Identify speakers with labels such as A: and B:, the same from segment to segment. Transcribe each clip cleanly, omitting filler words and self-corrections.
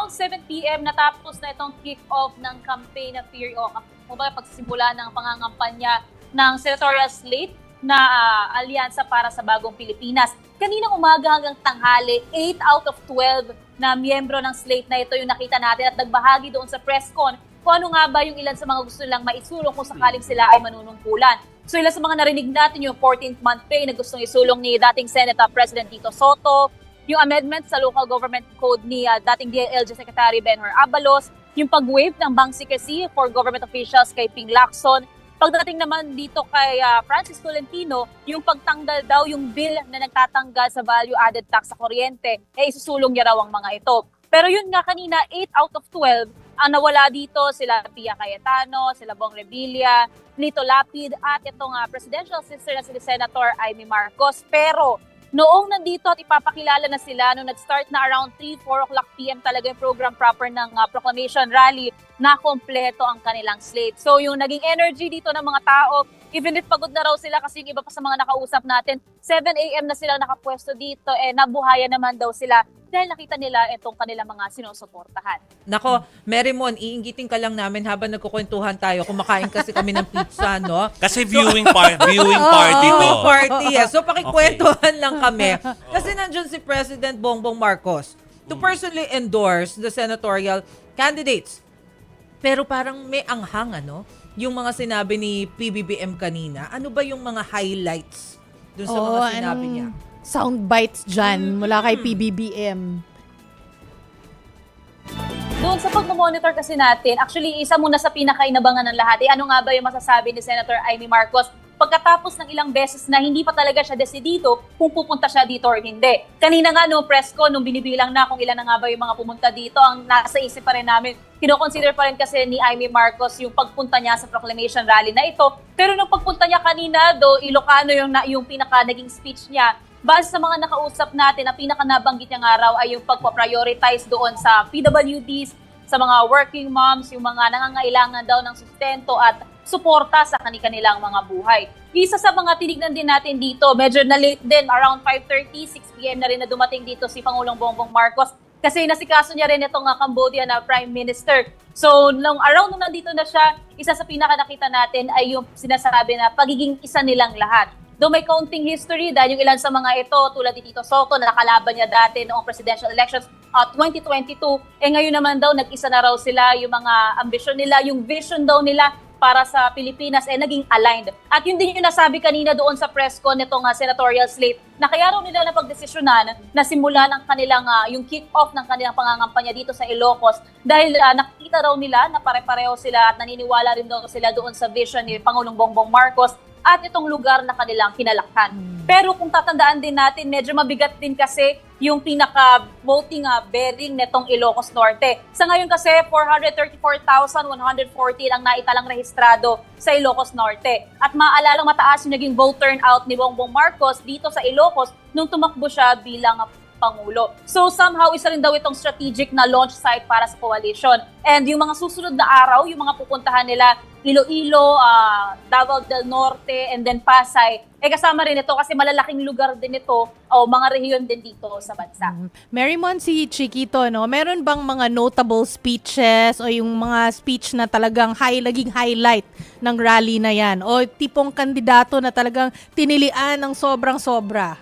A: around 7 p.m. natapos na itong kick-off ng campaign na theory o pagsisimula ng pangangampanya ng senatorial slate na alyansa para sa bagong Pilipinas. Kaninang umaga hanggang tanghali, 8 out of 12 na miyembro ng slate na ito yung nakita natin at nagbahagi doon sa press con kung ano nga ba yung ilan sa mga gusto nilang maisulong kung sakaling sila ay manunungkulan. So ilan sa mga narinig natin yung 14th month pay na gustong isulong ni dating Senate President Tito Soto, yung amendment sa local government code ni dating DILG Secretary Benhur Abalos, yung pag-waive ng bank secrecy for government officials kay Ping Lacson. Pagdating naman dito kay Francis Tolentino, yung pagtanggal daw yung bill na nagtatanggal sa value-added tax sa kuryente, isusulong niya raw ang mga ito. Pero yun nga kanina, 8 out of 12 ang nawala dito, sila Pia Cayetano, sila Bong Revilla, Lito Lapid, at itong presidential sister na si Senator Amy Marcos. Pero noong nandito at ipapakilala na sila, nung nag-start na around 3-4 o'clock p.m. talaga yung program proper ng proclamation rally, na kompleto ang kanilang slate. So yung naging energy dito ng mga tao, even if pagod na raw sila kasi yung iba pa sa mga nakausap natin, 7 a.m. na silang nakapwesto dito, nabuhayan naman daw sila dahil nakita nila itong kanilang mga sinusuportahan.
B: Nako, Marymon, iinggitin ka lang namin habang nagkukwentuhan tayo. Kumakain kasi kami ng pizza, no?
C: Kasi viewing party to.
B: Viewing party, yes. So pakikwentuhan lang kami. Kasi nandyan si President Bongbong Marcos to personally endorse the senatorial candidates. Pero parang may anghang, ano? Yung mga sinabi ni PBBM kanina. Ano ba yung mga highlights dun sa mga sinabi niya?
D: Sound bites dyan mula kay PBBM.
A: Doon sa pag-monitor kasi natin, actually isa muna sa pinakainabangan ng lahat, ano nga ba yung masasabi ni Senator Amy Marcos pagkatapos ng ilang beses na hindi pa talaga siya desidido kung pupunta siya dito or hindi. Kanina nga no press ko, nung binibilang na kung ilan na nga ba yung mga pumunta dito, ang nasa isip pa rin namin, kino-consider pa rin kasi ni Amy Marcos yung pagpunta niya sa proclamation rally na ito. Pero nung pagpunta niya kanina, Ilocano yung pinaka naging speech niya, base sa mga nakausap natin, ang pinaka-nabanggit niya nga raw ay yung pagpa-prioritize doon sa PWDs, sa mga working moms, yung mga nangangailangan daw ng sustento at suporta sa kanilang mga buhay. Isa sa mga tinignan din natin dito, medyo na late din, around 5:30, 6 p.m. na rin na dumating dito si Pangulong Bongbong Marcos kasi nasikaso niya rin itong Cambodia na Prime Minister. So, nung nandito na siya, isa sa pinaka-nakita natin ay yung sinasabi na pagiging isa nilang lahat. Though may counting history dahil yung ilan sa mga ito tulad ni Tito Soto na nakalaban niya dati noong presidential elections at 2022, ngayon naman daw nag-isa na raw sila, yung mga ambisyon nila, yung vision daw nila para sa Pilipinas naging aligned. At yun din yung nasabi kanina doon sa press con nitong senatorial slate na kaya raw nila napagdesisyonan na simulan ang kanilang yung kick-off ng kanilang pangangampanya dito sa Ilocos dahil nakikita raw nila na pare-pareho sila at naniniwala rin daw sila doon sa vision ni Pangulong Bongbong Marcos at itong lugar na kanilang kinalakhan. Pero kung tatandaan din natin, medyo mabigat din kasi yung pinaka-voting bearing netong Ilocos Norte. Sa ngayon kasi, 434,114 ang naitalang rehistrado sa Ilocos Norte. At maalalang mataas yung naging vote turnout ni Bongbong Marcos dito sa Ilocos nung tumakbo siya bilang Pangulo. So somehow, isa rin daw itong strategic na launch site para sa coalition. And yung mga susunod na araw, yung mga pupuntahan nila, Iloilo, Davao del Norte, and then Pasay, kasama rin ito kasi malalaking lugar din ito o mga rehiyon din dito sa bansa.
D: Marymon, si Chiquito, no? Meron bang mga notable speeches o yung mga speech na talagang naging highlight ng rally na yan? O tipong kandidato na talagang tinilian ng sobrang-sobra?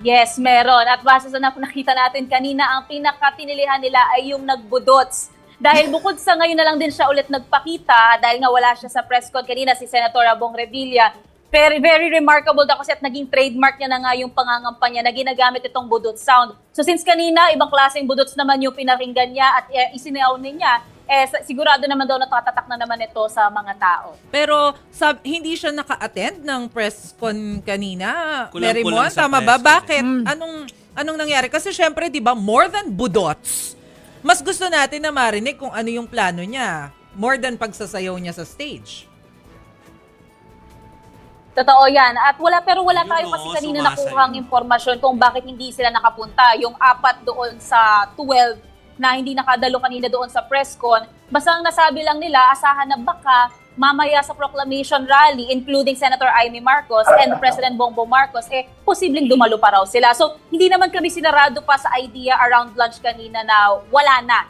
A: Yes, meron. At base sa nakita natin kanina, ang pinakatinilihan nila ay yung nagbudots. Dahil bukod sa ngayon na lang din siya ulit nagpakita, dahil nga wala siya sa press con kanina, si Senator Bong Revilla, very, very remarkable daw kasi at naging trademark niya na nga yung pangangampanya na ginagamit itong budot sound. So since kanina, ibang klaseng budots naman yung pinakinggan niya at isinayaw niya, sigurado naman daw natatatak na naman ito sa mga tao.
B: Pero hindi siya naka-attend ng press con kanina.
C: Kulang-kulang
B: Marymon,
C: sa
B: tama
C: press
B: ba?
C: con
B: Bakit? Anong nangyari? Kasi syempre, di ba, more than budots, mas gusto natin na marinig kung ano yung plano niya. More than pagsasayaw niya sa stage.
A: Totoo yan. At wala
C: Yun,
A: tayo kasi kanina
C: sumasayaw.
A: nakuhang impormasyon kung bakit hindi sila nakapunta. Yung 4 doon sa 12 na hindi nakadalo kanina doon sa press con, basta ang nasabi lang nila, asahan na baka mamaya sa proclamation rally, including Senator Amy Marcos and President Bongbong Marcos, posibleng dumalo pa raw sila. So, hindi naman kami sinarado pa sa idea around lunch kanina na wala na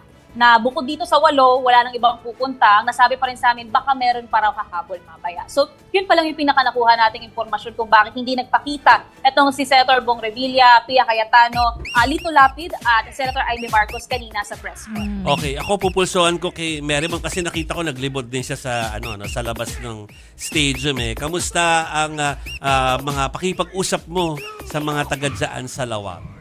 A: bukod dito sa 8, wala nang ibang pupunta. Ang nasabi pa rin sa amin, baka meron pa raw hahabol mamaya. So, yun pa lang yung pinakanakuha nating impormasyon kung bakit hindi nagpakita itong si Senator Bong Revilla, Pia Cayetano, Lito Lapid at Senator Amy Marcos kanina sa press con.
C: Okay, ako pupulsohan ko kay Merriman kasi nakita ko naglibot din siya sa sa labas ng stadium eh. Kamusta ang mga pakipag-usap mo sa mga taga dyan sa Lawag?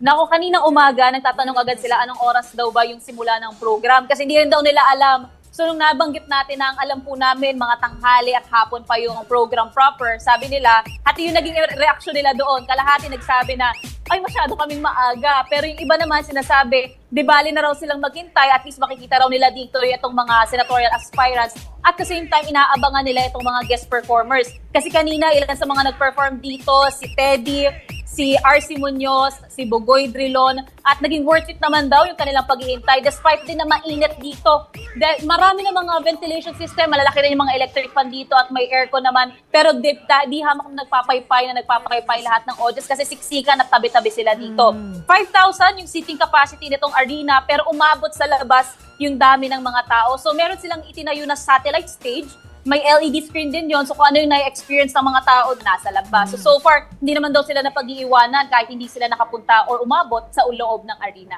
A: Nako, kaninang umaga, nagtatanong agad sila anong oras daw ba yung simula ng program kasi hindi rin daw nila alam. So nung nabanggit natin na ang alam po namin, mga tanghali at hapon pa yung program proper, sabi nila, at yung naging reaction nila doon, kalahati nagsabi na, ay masyado kaming maaga. Pero yung iba naman sinasabi, di bali na raw silang maghintay, at least makikita raw nila dito itong mga senatorial aspirants. At the same time, inaabangan nila itong mga guest performers. Kasi kanina, ilan sa mga nag-perform dito, si Teddy, si RC Munoz, si Bogoy Drilon, at naging worth it naman daw yung kanilang paghihintay despite din na mainit dito. Dahil marami na mga ventilation system, malalaki rin yung mga electric fan dito at may aircon naman. Pero di hamak nagpapaypay lahat ng audience kasi siksikan at tabi-tabi sila dito. 5,000 yung seating capacity nitong arena pero umabot sa labas yung dami ng mga tao. So meron silang itinayo na satellite stage. May LED screen din yon. So kung ano yung na-experience ng mga tao, nasa labas. So far, hindi naman daw sila napag-iiwanan kahit hindi sila nakapunta or umabot sa loob ng arena.